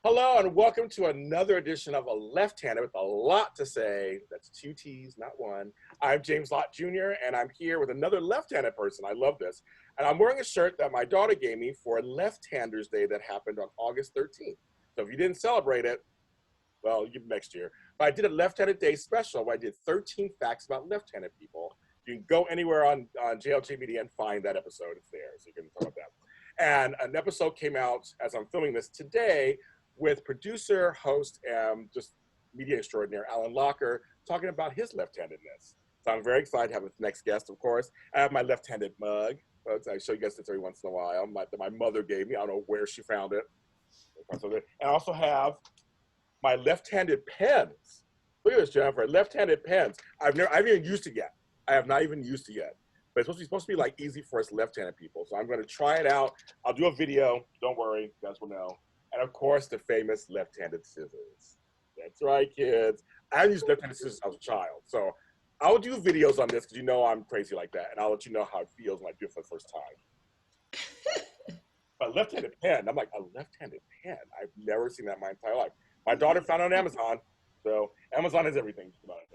Hello and welcome to another edition of A Left-Handed with a lot to say. That's two T's, not one. I'm James Lott Jr. and I'm here with another left-handed person. I love this. And I'm wearing a shirt that my daughter gave me for Left-Handers Day that happened on August 13th. So if you didn't celebrate it, well, next year. But I did a Left-Handed Day special where I did 13 facts about left-handed people. You can go anywhere on JLJ Media and find that episode. It's there, so you can talk about that. And an episode came out as I'm filming this today with producer, host, and just media extraordinaire Alan Locker talking about his left-handedness. So I'm very excited to have this next guest, of course. I have my left-handed mug. I show you guys this every once in a while. That my mother gave me. I don't know where she found it. And I also have my left-handed pens. Look at this, Jennifer. Left-handed pens. I haven't even used it yet. I have not even used it yet. But it's supposed to be like easy for us left-handed people. So I'm going to try it out. I'll do a video. Don't worry. You guys will know. And of course, the famous left-handed scissors. That's right, kids. I used left-handed scissors as a child. So I'll do videos on this because you know I'm crazy like that. And I'll let you know how it feels when I do it for the first time. But left-handed pen, I'm like, a left-handed pen? I've never seen that in my entire life. My daughter found it on Amazon. So Amazon has everything about it.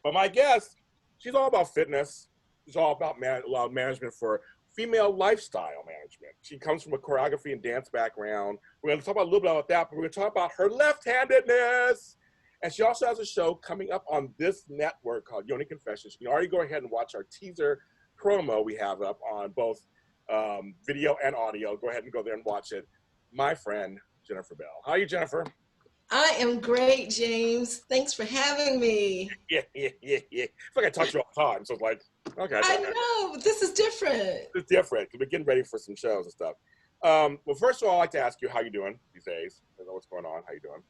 But my guest, she's all about fitness. She's all about management for female lifestyle management. She comes from a choreography and dance background. We're going to talk about a little bit about that, but we're going to talk about her left-handedness. And she also has a show coming up on this network called Yoni Confessions. You can already go ahead and watch our teaser promo we have up on both video and audio. Go ahead and go there and watch it. My friend, Jennifer Bell. How are you, Jennifer? I am great, James. Thanks for having me. Yeah. It's like I talk to you all the time, so it's like, okay. I know, but this is different. It's different because we're getting ready for some shows and stuff. Well, first of all, I'd like to ask you how you doing these days. I don't know what's going on. How you doing?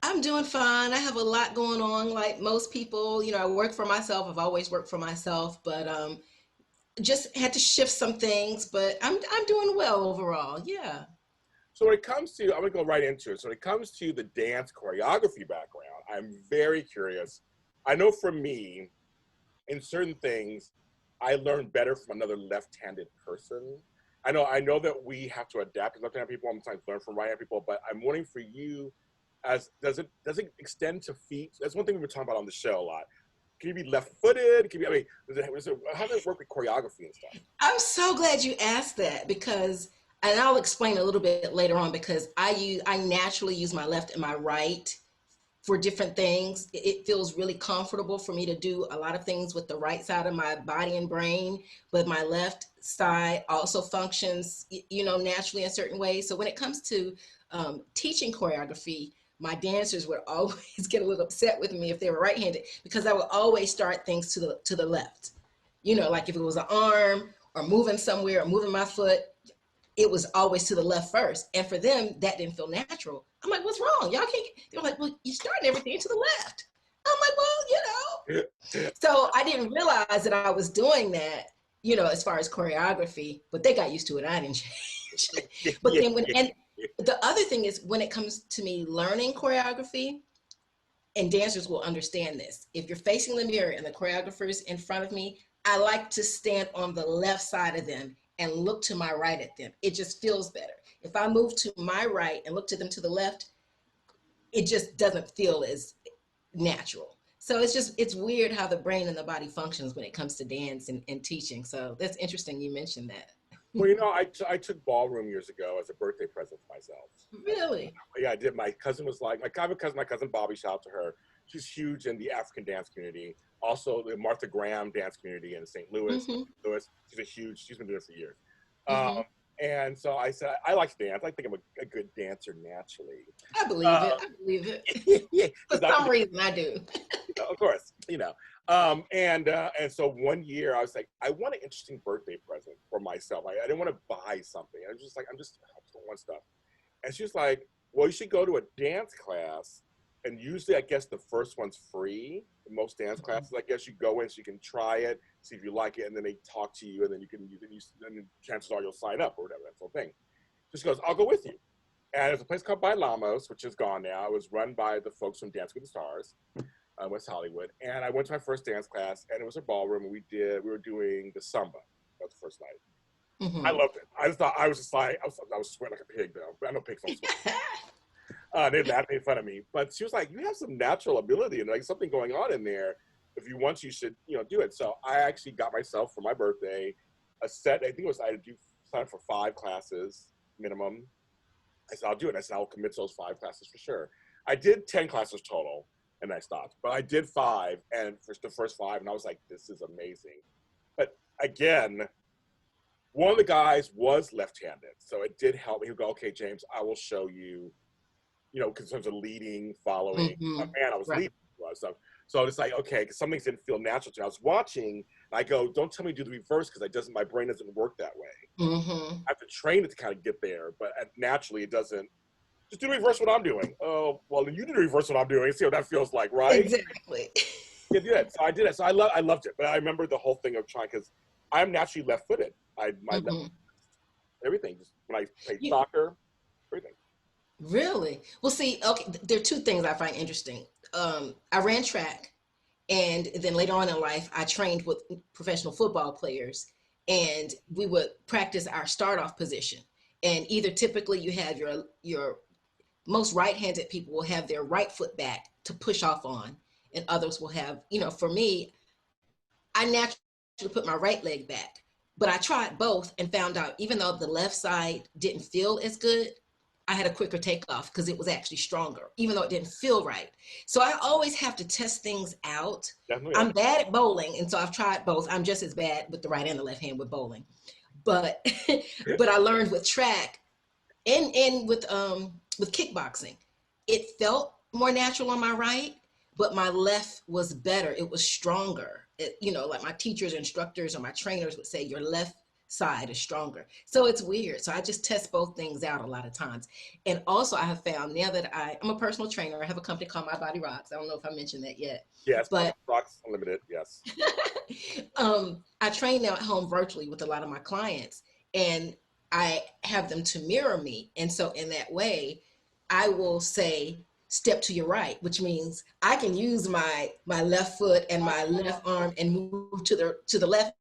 I'm doing fine. I have a lot going on, like most people. I work for myself. I've always worked for myself, but just had to shift some things. But I'm doing well overall. Yeah. So when it comes to, I'm gonna go right into it. So when it comes to the dance choreography background, I'm very curious. I know for me, in certain things, I learn better from another left-handed person. I know that we have to adapt as left-handed people, sometimes learn from right-handed people, but I'm wondering for you, does it extend to feet? That's one thing we were talking about on the show a lot. Can you be left-footed? How does it work with choreography and stuff? I'm so glad you asked that because, and I'll explain a little bit later on, because I naturally use my left and my right for different things. It feels really comfortable for me to do a lot of things with the right side of my body and brain, but my left side also functions, naturally in certain ways. So when it comes to teaching choreography, my dancers would always get a little upset with me if they were right-handed, because I would always start things to the left. Like if it was an arm or moving somewhere or moving my foot, it was always to the left first. And for them, that didn't feel natural. I'm like, what's wrong? Y'all can't. They're like, well, you're starting everything to the left. I'm like, well, So I didn't realize that I was doing that, as far as choreography, but they got used to it. I didn't change. But then and the other thing is, when it comes to me learning choreography, and dancers will understand this, if you're facing the mirror and the choreographer's in front of me, I like to stand on the left side of them and look to my right at them. It just feels better. If I move to my right and look to them to the left, it just doesn't feel as natural. So it's weird how the brain and the body functions when it comes to dance and teaching. So that's interesting you mentioned that. Well, I took ballroom years ago as a birthday present for myself. Really? Yeah, I did. My cousin was like, my cousin Bobby, shout out to her. She's huge in the African dance community. Also, the Martha Graham dance community in St. Louis. Mm-hmm. She's been doing it for years. Mm-hmm. And so I said, I like to dance. I think I'm a good dancer naturally. I believe it. Yeah, For some reason, I do. Of course, and so one year I was like, I want an interesting birthday present for myself. I didn't want to buy something. I was just like, I just don't want stuff. And she was like, well, you should go to a dance class. And usually, I guess the first one's free. In most dance classes, I guess you go in so you can try it, see if you like it, and then they talk to you, and then then chances are you'll sign up or whatever. That whole thing. She goes, I'll go with you. And there's a place called By Lamos, which is gone now. It was run by the folks from Dance with the Stars, West Hollywood. And I went to my first dance class, and it was a ballroom, and we were doing the samba. That was the first night. I loved it. I was sweating like a pig, though. I know pigs don't sweat. They laughed, made fun of me. But she was like, you have some natural ability and like something going on in there. If you want, you should, do it. So I actually got myself for my birthday a set. I think it was I had to sign up for 5 classes minimum. I said, I'll do it. I said, I'll commit to those 5 classes for sure. I did 10 classes total and I stopped. But I did 5 and for the first 5, and I was like, this is amazing. But again, one of the guys was left-handed. So it did help me. He'd go, okay, James, I will show you, in terms of leading, following. Oh, man, I was Right. leading. So it's like, okay, because some things didn't feel natural to me. I was watching, and I go, don't tell me to do the reverse because my brain doesn't work that way. I have to train it to kind of get there, but naturally it doesn't. Just do the reverse what I'm doing. Oh, well, you do the reverse what I'm doing. See what that feels like, right? Exactly. Yeah, do that. So I did it. So I loved it. But I remember the whole thing of trying because I'm naturally left-footed. My left, everything. Just when I played soccer, everything. Really? Well, see, okay, there are 2 things I find interesting. I ran track, and then later on in life, I trained with professional football players, and we would practice our start off position. And either typically you have your most right-handed people will have their right foot back to push off on, and others will have, for me, I naturally put my right leg back, but I tried both and found out even though the left side didn't feel as good, I had a quicker takeoff because it was actually stronger, even though it didn't feel right. So I always have to test things out. Definitely. I'm bad at bowling, and so I've tried both. I'm just as bad with the right and the left hand with bowling, but but I learned with track and with kickboxing, it felt more natural on my right, but my left was better. It was stronger. Like my teachers, instructors, or my trainers would say, your left side is stronger. So it's weird. So I just test both things out a lot of times. And also I have found now that I'm a personal trainer, I have a company called My Body Rocks. I don't know if I mentioned that yet. Yes, But Rocks Unlimited, yes. I train now at home virtually with a lot of my clients, and I have them to mirror me. And so in that way, I will say, step to your right, which means I can use my left foot and my left arm and move to the left,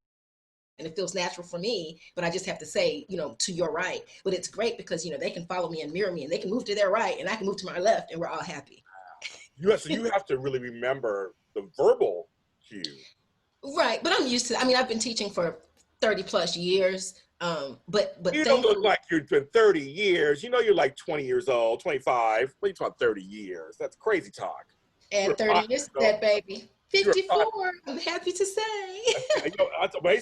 and it feels natural for me, but I just have to say, to your right. But it's great because they can follow me and mirror me, and they can move to their right and I can move to my left, and we're all happy. So you have to really remember the verbal cue. Right, but I'm used to. I mean, I've been teaching for 30 plus years. But You don't look thankfully, like you've been 30 years. You're like 20 years old, 25. What are you talking about 30 years? That's crazy talk. You're and a 30 years girl. that baby. You're a 54, I'm happy to say.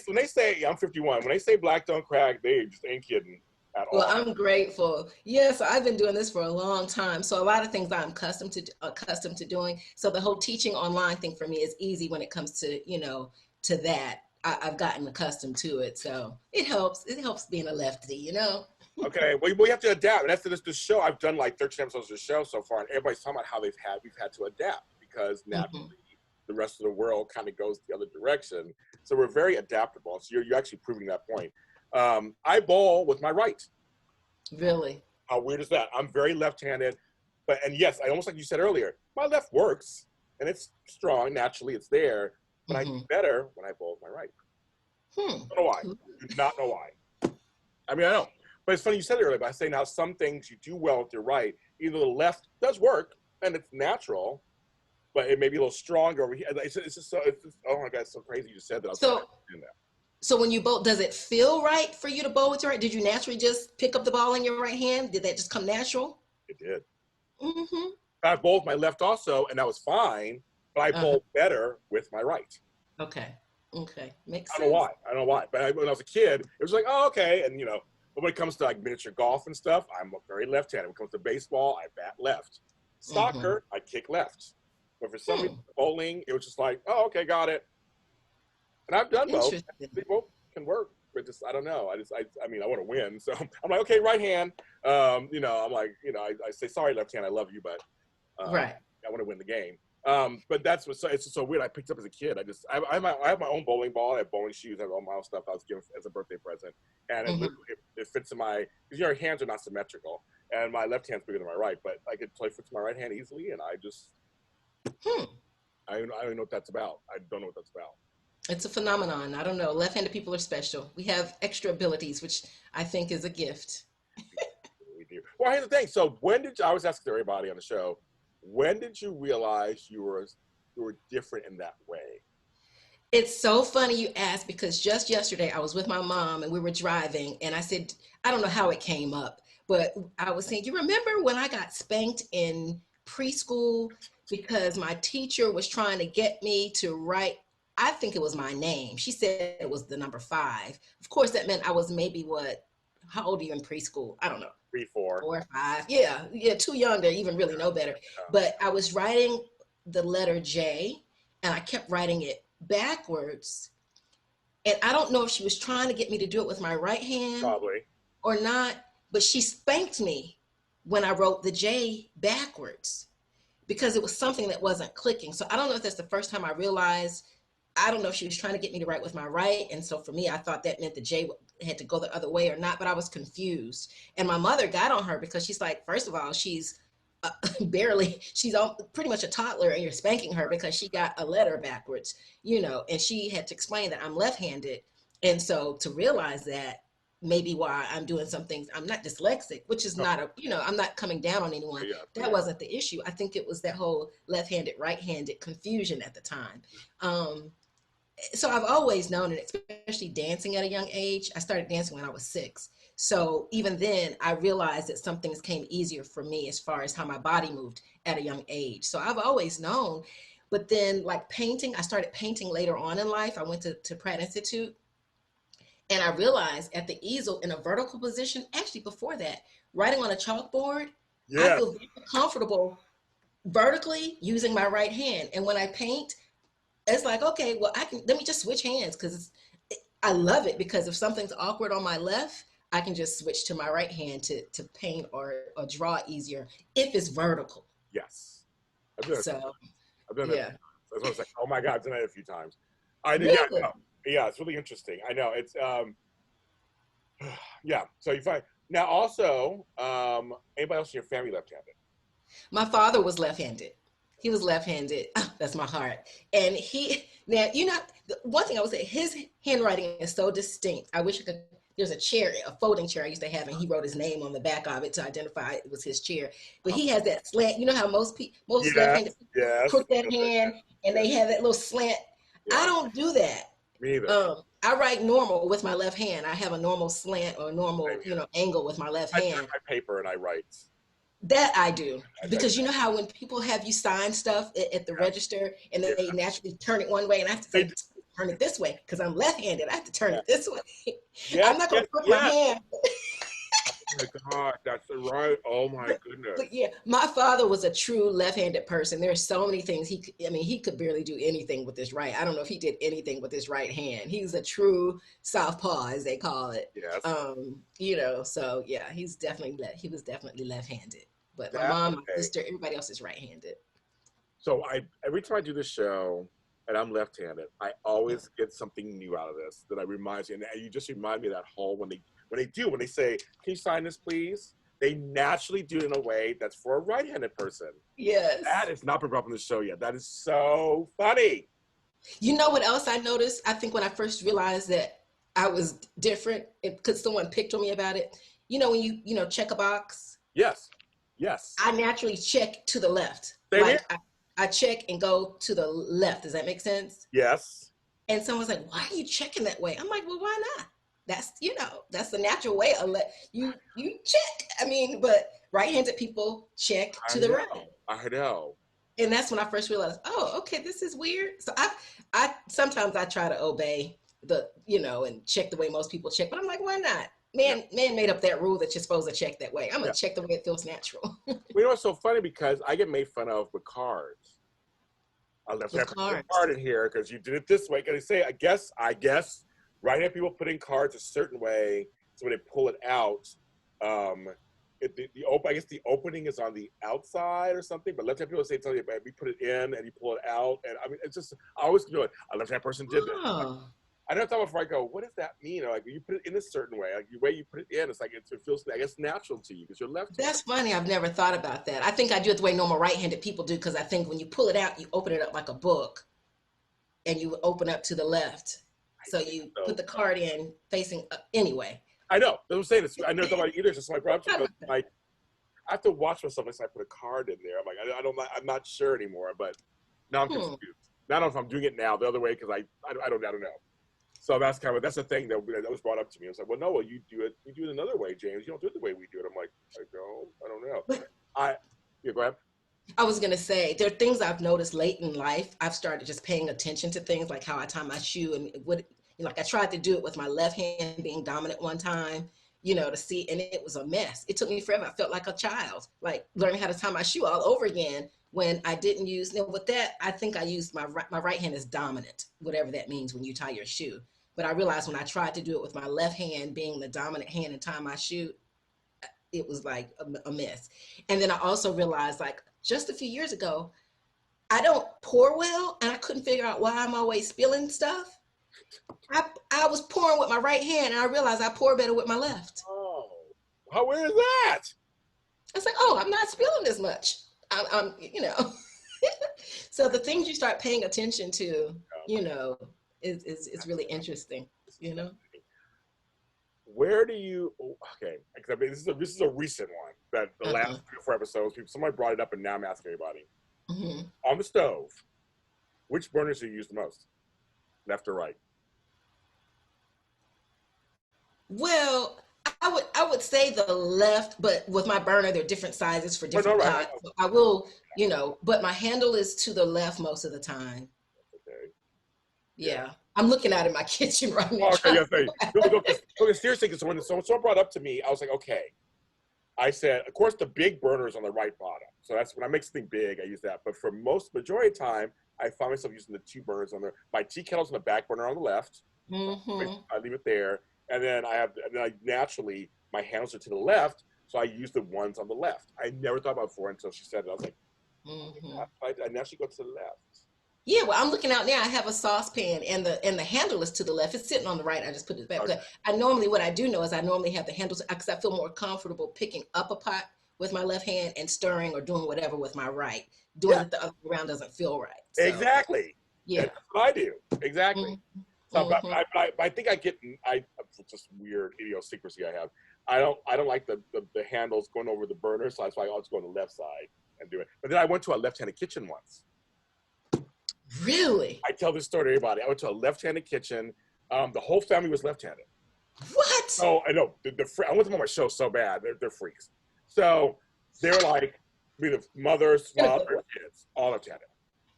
when they say, I'm 51, when they say black don't crack, they just ain't kidding at Well, all. I'm grateful. Yes, I've been doing this for a long time. So a lot of things I'm accustomed to doing. So the whole teaching online thing for me is easy when it comes to that. I've gotten accustomed to it. So it helps. It helps being a lefty. Okay, well, we have to adapt. And that's the show. I've done like 13 episodes of the show so far, and everybody's talking about how we've had to adapt because naturally the rest of the world kind of goes the other direction. So we're very adaptable. So you're actually proving that point. I bowl with my right. Really? How weird is that? I'm very left-handed, and yes, I almost like you said earlier, my left works and it's strong naturally. It's there, but I do better when I bowl with my right. I don't know why. I do not know why. I mean, I don't. But it's funny you said it earlier, but I say now some things you do well with your right, either the left does work and it's natural, but it may be a little stronger over here. It's just oh my God, it's so crazy you just said that. I was So doing that. So when you bowl, does it feel right for you to bowl with your right? Did you naturally just pick up the ball in your right hand? Did that just come natural? It did. Mm-hmm. I bowled my left also, and that was fine, but I bowled better with my right. Okay. Okay. Makes I don't know sense. why. I don't know why. But when I was a kid, it was like, oh, okay. And, but when it comes to like miniature golf and stuff, I'm very left-handed. When it comes to baseball, I bat left. Soccer, I kick left. But for some reason, bowling, it was just like, oh, okay, got it. And I've done both. Interesting. They both can work. But just, I don't know. I mean, I want to win. So I'm like, okay, right hand. I'm like, I say, sorry, left hand, I love you, but Right. I want to win the game. But it's just so weird. I picked up as a kid. I have my own bowling ball. I have bowling shoes. I have all my own stuff I was given as a birthday present. And it fits in because your hands are not symmetrical. And my left hand's bigger than my right, but I could play fits my right hand easily. And I just, I don't know what that's about. I don't know what that's about. It's a phenomenon. I don't know. Left-handed people are special. We have extra abilities, which I think is a gift. We do. Well, here's the thing. So when did you, I always ask everybody on the show, when did you realize you were different in that way? It's so funny you asked because just yesterday I was with my mom and we were driving and I said, I don't know how it came up, but I was saying, you remember when I got spanked in preschool because my teacher was trying to get me to write, I think it was my name. She said it was the number 5. Of course, that meant I was maybe what, how old are you in preschool? I don't know. 3, 4. 4 or 5. Yeah, yeah, too young to even really know better. But I was writing the letter J and I kept writing it backwards. And I don't know if she was trying to get me to do it with my right hand Probably. or not, but she spanked me when I wrote the J backwards because it was something that wasn't clicking. So I don't know if that's the first time I realized. I don't know if she was trying to get me to write with my right. And so for me, I thought that meant the J had to go the other way or not, but I was confused. And my mother got on her because she's like, first of all, she's she's pretty much a toddler and you're spanking her because she got a letter backwards, and she had to explain that I'm left-handed. And so to realize that maybe why I'm doing some things, I'm not dyslexic, which is not I'm not coming down on anyone. Yeah. That wasn't the issue. I think it was that whole left-handed, right-handed confusion at the time. So I've always known it, especially dancing at a young age. I started dancing when I was 6. So even then, I realized that some things came easier for me as far as how my body moved at a young age. So I've always known. But then, like painting, I started painting later on in life. I went to Pratt Institute, and I realized at the easel in a vertical position, actually before that, writing on a chalkboard, I Yeah. feel very comfortable vertically using my right hand. And when I paint, it's like, okay, well, let me just switch hands because I love it because if something's awkward on my left, I can just switch to my right hand to paint or draw easier if it's vertical. Yes. I've done it. So, I've done it. yeah. That's what I was like, oh my God, I've done it a few times. I did. Yeah. Really? No. Yeah. It's really interesting. I know. It's yeah. So you find now also anybody else in your family left-handed? My father was left-handed. He was left-handed. That's my heart. And now, the one thing I would say, his handwriting is so distinct. I wish I could, there's a chair, a folding chair I used to have, and he wrote his name on the back of it to identify it was his chair. But he has that slant. You know how most Yes. left-handed people Yes. crook that hand and they have that little slant. Yeah. I don't do that. Me either. I write normal with my left hand. I have a normal slant or a normal, angle with my left I hand. turn my paper and I write. That I do. Because you know how when people have you sign stuff at the register and they naturally turn it one way and I have to say, turn it this way because I'm left-handed. I have to turn it this way. I'm not going to put my hand. Oh my God, that's right. Oh my goodness. But yeah, my father was a true left-handed person. There are so many things he could barely do anything with his right. I don't know if he did anything with his right hand. He's a true southpaw, as they call it. Yes. So yeah, he was definitely left-handed. But my mom, my sister, everybody else is right-handed. So every time I do this show and I'm left-handed, I always get something new out of this that I reminds you. And you just remind me of that whole when they say, "Can you sign this, please?" They naturally do it in a way that's for a right-handed person. Yes. That has not been brought up on the show yet. That is so funny. You know what else I noticed? I think when I first realized that I was different, because someone picked on me about it. When you check a box. Yes. Yes. I naturally check to the left. Same here. I check and go to the left. Does that make sense? Yes. And someone's like, "Why are you checking that way?" I'm like, "Well, why not? That's that's the natural way. You check. I mean, but right-handed people check to the right." I know. And that's when I first realized, oh, okay, this is weird. So I sometimes I try to obey and check the way most people check, but I'm like, why not? Man made up that rule that you're supposed to check that way. I'm gonna check the way it feels natural. Well, it's so funny because I get made fun of with cards. I left that card in here because you did it this way. Because they say, I guess, right-handed people put in cards a certain way, so when they pull it out, I guess the opening is on the outside or something. But left-handed people say, "Tell you, we put it in and you pull it out." And I mean, it's just I always do it. A left-handed person did that. I never thought before I go, what does that mean? Or like you put it in a certain way, like the way you put it in, it's like it feels, I guess, natural to you because you're left. That's funny. I've never thought about that. I think I do it the way normal right-handed people do because I think when you pull it out, you open it up like a book, and you open up to the left. So you put the card in facing up. Anyway. I know. That's what I'm saying. I never thought about it either. It's just my problem. I have to watch myself unless I put a card in there. I'm like, I'm not sure anymore. But now I'm confused. I don't know if I'm doing it now the other way because I don't know. So that's the thing that was brought up to me. I was like, well, no, you do it another way, James. You don't do it the way we do it. I'm like, I don't know. Yeah, go ahead. I was gonna say there are things I've noticed late in life. I've started just paying attention to things like how I tie my shoe and what, like I tried to do it with my left hand being dominant one time, to see, and it was a mess. It took me forever. I felt like a child, like learning how to tie my shoe all over again when I didn't use. With that, I think I used my right hand is dominant, whatever that means when you tie your shoe. But I realized when I tried to do it with my left hand being the dominant hand and tie my shoe, it was like a mess. And then I also realized, like, just a few years ago, I don't pour well, and I couldn't figure out why I'm always spilling stuff. I was pouring with my right hand, and I realized I pour better with my left. Oh, how weird is that? It's like, oh, I'm not spilling as much. I'm So the things you start paying attention to, is really interesting. Where do you? Okay, because I mean, this is a recent one that the last 3 or 4 episodes, somebody brought it up, and now I'm asking everybody. On the stove, which burners do you use the most? Left or right? Well, I would say the left, but with my burner, there are different sizes for different pots. Right. So I will, but my handle is to the left most of the time. Okay. Yeah. I'm looking out in my kitchen right now. Okay, seriously, because when someone brought up to me, I was like, okay. I said, of course, the big burner is on the right bottom. So that's when I make something big, I use that. But for majority of the time, I find myself using the 2 burners on there. My tea kettle's on the back burner on the left. I leave it there. And then naturally, my handles are to the left, so I use the ones on the left. I never thought about it before until she said it. I was like, I naturally go to the left. Yeah, well, I'm looking out now. I have a saucepan, and the handle is to the left. It's sitting on the right. I just put it back. Okay. But what I do know is I normally have the handles because I feel more comfortable picking up a pot with my left hand and stirring or doing whatever with my right. Doing it the other way around doesn't feel right. So, exactly. Yeah. That's what I do. Exactly. So, but I think just weird idiosyncrasy I have. I don't like the handles going over the burner, so that's why I'll just go on the left side and do it. But then I went to a left-handed kitchen once. Really? I tell this story to everybody. I went to a left-handed kitchen. The whole family was left-handed. What? So I know I want them on my show so bad. They're freaks. So they're like, the mothers, fathers, kids, all left-handed.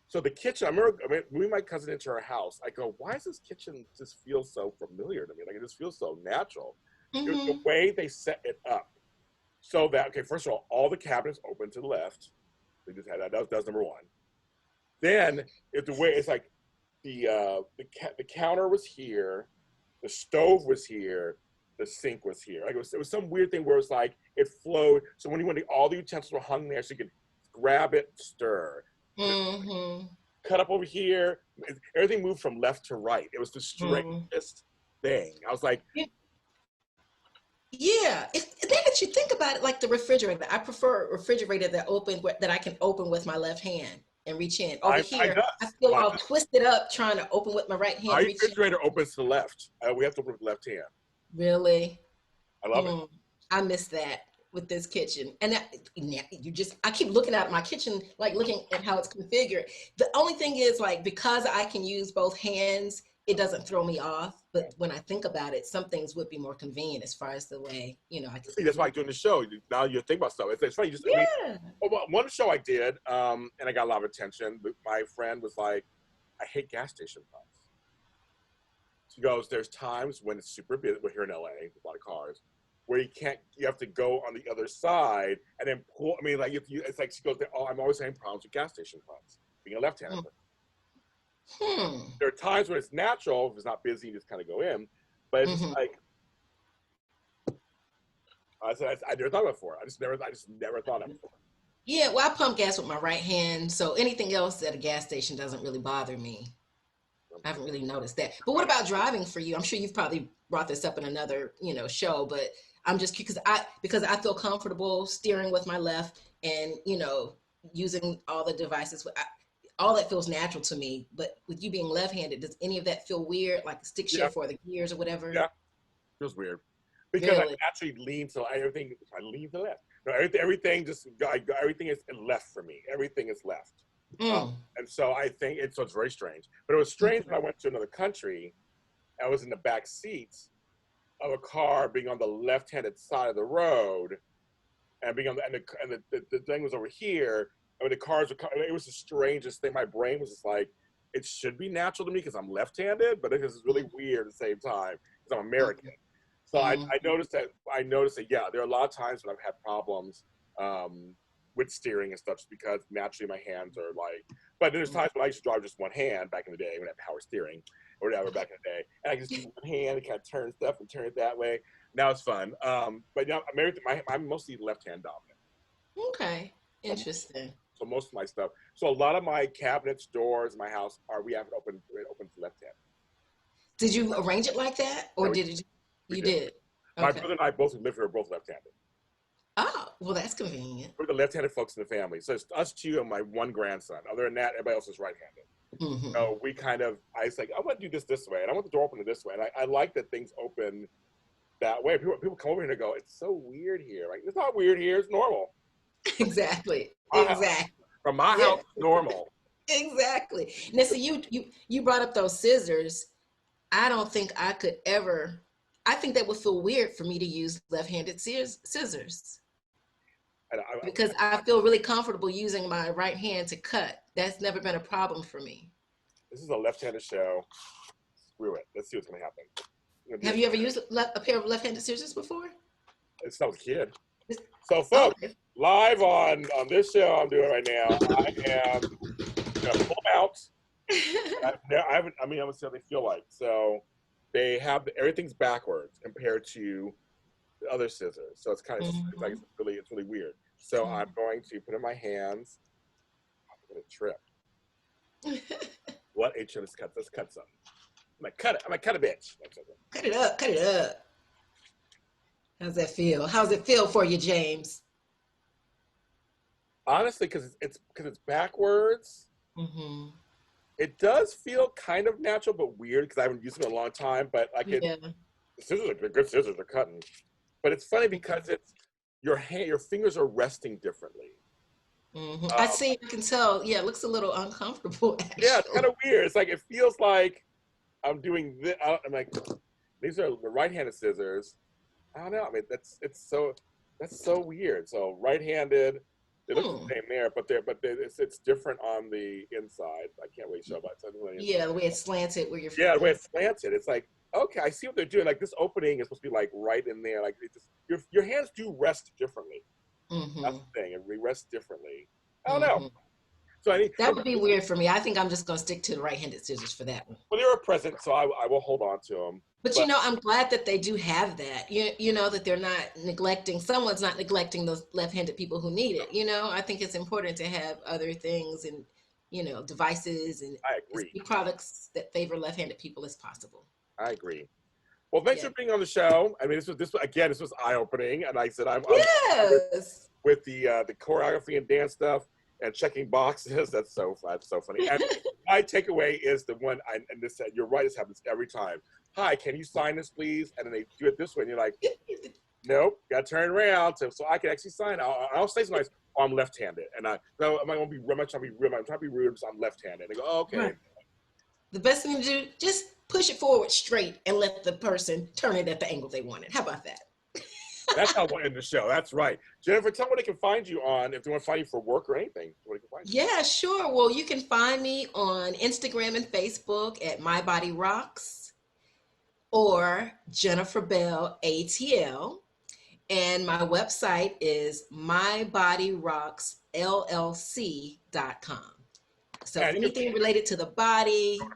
So the kitchen, I remember moving my cousin into her house. I go, why does this kitchen just feel so familiar to me? Like, it just feels so natural. The way they set it up. So that, okay, first of all the cabinets open to the left. They just had that. That's number one. Then it's like the counter was here, the stove was here, the sink was here. Like it was some weird thing where it's like it flowed. So when you went, all the utensils were hung there, so you could grab it, stir. Cut up over here. Everything moved from left to right. It was the strangest thing. I was like, yeah. Then that you think about it, like the refrigerator. I prefer a refrigerator that I can open with my left hand and reach in. Over here, I feel all twisted up trying to open with my right hand. My refrigerator opens to the left. We have to open with the left hand. Really? I love it. I miss that with this kitchen. And I keep looking at my kitchen, like looking at how it's configured. The only thing is, like, because I can use both hands, it doesn't throw me off. But when I think about it, some things would be more convenient as far as the way, I can see. That's why I'm doing the show. Now you think about stuff. It's funny. One show I did, and I got a lot of attention. My friend was like, I hate gas station pumps. She goes, there's times when it's super busy. We're here in LA, a lot of cars, where you have to go on the other side and then pull. I mean, like, it's like she goes, I'm always having problems with gas station pumps, being a left-hander. There are times when it's natural, if it's not busy, you just kind of go in. But it's just like, I never thought of it before. I just never thought of it before. Yeah, well, I pump gas with my right hand, so anything else at a gas station doesn't really bother me. I haven't really noticed that. But what about driving for you? I'm sure you've probably brought this up in another, show, but I'm just because I feel comfortable steering with my left and, using all the devices. All that feels natural to me. But with you being left-handed, does any of that feel weird, like a stick shift for the gears or whatever? Yeah, it feels weird because I actually lean to everything. I lean to the left. No, everything just everything is left for me. Everything is left, Mm. and so I think it's very strange. But it was strange when I went to another country. I was in the back seat of a car, being on the left-handed side of the road, and being on the thing was over here. I mean, the cars were. It was the strangest thing. My brain was just like, it should be natural to me because I'm left-handed, but it is really weird at the same time because I'm American. So I noticed that yeah, there are a lot of times when I've had problems with steering and stuff just because naturally my hands are like. But there's times when I used to drive just one hand back in the day when I had power steering or whatever back in the day, and I can just use one hand and kind of turn stuff and turn it that way. Now it's fun. But now I'm mostly left hand dominant. Okay, So, interesting. so most of my stuff. So a lot of my cabinets, doors, in my house we have it open to left hand. Did you arrange it like that, or Yeah, did it? we You did. did. My Okay. brother and I both live here, we're both left-handed. Oh, well, that's convenient. We're the left-handed folks in the family. So it's us two and my one grandson. Other than that, everybody else is right-handed. Hmm. So I was like, I want to do this way, and I want the door open this way. And I like that things open that way. People come over here and go, it's so weird here. Like, it's not weird here, it's normal. Exactly. My house, Exactly. from my Yeah. house, it's normal. Exactly. Now, so you brought up those scissors. I don't think I could ever. I think that would feel weird for me to use left-handed scissors And because I feel really comfortable using my right hand to cut. That's never been a problem for me. this is a left-handed show. Screw it. Let's see what's going to happen. Have you ever used a pair of left-handed scissors before? It's not a kid. So, Oh, folks, live on this show I'm doing right now, I am going to pull them out. I haven't. I mean, I'm gonna see how they feel like. So they have everything's backwards compared to the other scissors. So it's kind of it's really weird. So I'm going to put in my hands. I'm gonna trip. What a trip! Let's cut something. I'm gonna cut it. I'm gonna cut a bitch. cut it up. Cut it up. How's that feel? How's it feel for you, James? Honestly, because it's backwards. Mm-hmm. It does feel kind of natural, but weird because I haven't used them in a long time. But Yeah. the scissors are good. Scissors are cutting. But it's funny because it's your fingers are resting differently. Mm-hmm. I see. I can tell. Yeah, it looks a little uncomfortable, Yeah, it's kind actually. of weird. It's like it feels like I'm doing this. I'm like, these are the right-handed scissors. I don't know. I mean, that's so weird. So right-handed, they look the Hmm. same there, but it's different on the inside. I can't really show, but it's on the inside. Yeah, the way it's slanted, where you're. Yeah, the way it's slanted, it's like okay, I see what they're doing. Like this opening is supposed to be like right in there. Like it just your hands do rest differently. That's Mm-hmm. the thing, and we rest differently. I don't know. Mm-hmm. So That would be weird for me. I think I'm just going to stick to the right-handed scissors for that one. well, they're a present, so I will hold on to them. But But I'm glad that they do have that. You know that they're not neglecting. Someone's not neglecting those left-handed people who need it. I think it's important to have other things and devices and I as agree. many products that favor left-handed people as possible. I agree. Well, thanks Yeah. for being on the show. I mean, this was eye opening, and like I said I'm Yes. with the choreography and dance stuff and checking boxes. That's so funny. And my takeaway is the one and this you're right. This happens every time. Hi, can you sign this, please? And then they do it this way, and you're like, nope, got to turn around so I can actually sign. I'll say something like, oh, I'm left-handed, and I'm not going to be rude. I'm trying to be rude. I'm trying to be rude. So I'm left-handed. And they go, oh, okay. Right. The best thing to do, just push it forward straight and let the person turn it at the angle they want it. How about that? That's how we'll end the show. That's right. Jennifer, tell me what they can find you on if they want to find you for work or anything. What they can find you. Yeah, sure. Well, you can find me on Instagram and Facebook at My Body Rocks or Jennifer Bell ATL. And my website is mybodyrocksllc.com. So And anything related to the body, go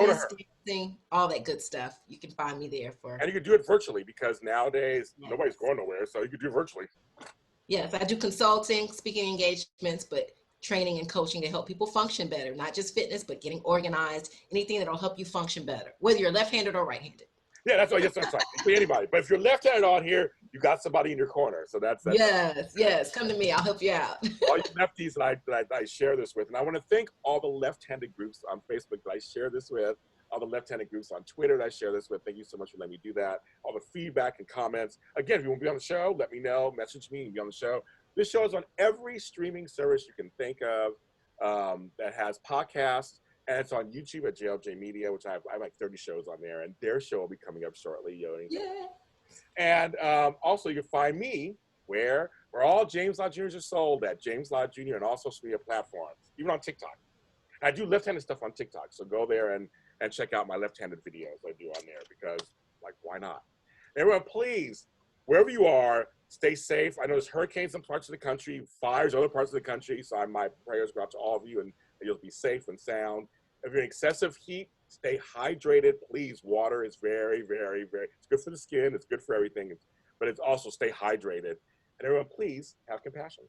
to fitness, her. dancing, all that good stuff, you can find me there for. And you can do it virtually because nowadays nobody's going nowhere, so you can do it virtually. Yes, I do consulting, speaking engagements, but training and coaching to help people function better, not just fitness, but getting organized, anything that'll help you function better, whether you're left-handed or right-handed. Yeah, that's right. Yes, that's right. It can be anybody. But if you're left-handed on here, you got somebody in your corner. So that's Yes. Come to me. I'll help you out. all you lefties that I share this with. And I want to thank all the left-handed groups on Facebook that I share this with. all the left-handed groups on Twitter that I share this with. Thank you so much for letting me do that. All the feedback and comments. Again, if you want to be on the show, let me know. Message me and be on the show. This show is on every streaming service you can think of that has podcasts. And it's on YouTube at JLJ Media, which I have like 30 shows on there. And their show will be coming up shortly. Yeah. And also, you can find me where all James Lott Juniors are sold at James Lott Jr. and all social media platforms, even on TikTok. I do left-handed stuff on TikTok, so go there and check out my left-handed videos I do on there because, like, why not? Everyone, please, wherever you are, stay safe. I know there's hurricanes in parts of the country, fires in other parts of the country, so my prayers go out to all of you, and you'll be safe and sound. If you're in excessive heat, stay hydrated. Please, water is very, very, very, it's good for the skin, it's good for everything, but it's also stay hydrated. And everyone, please have compassion.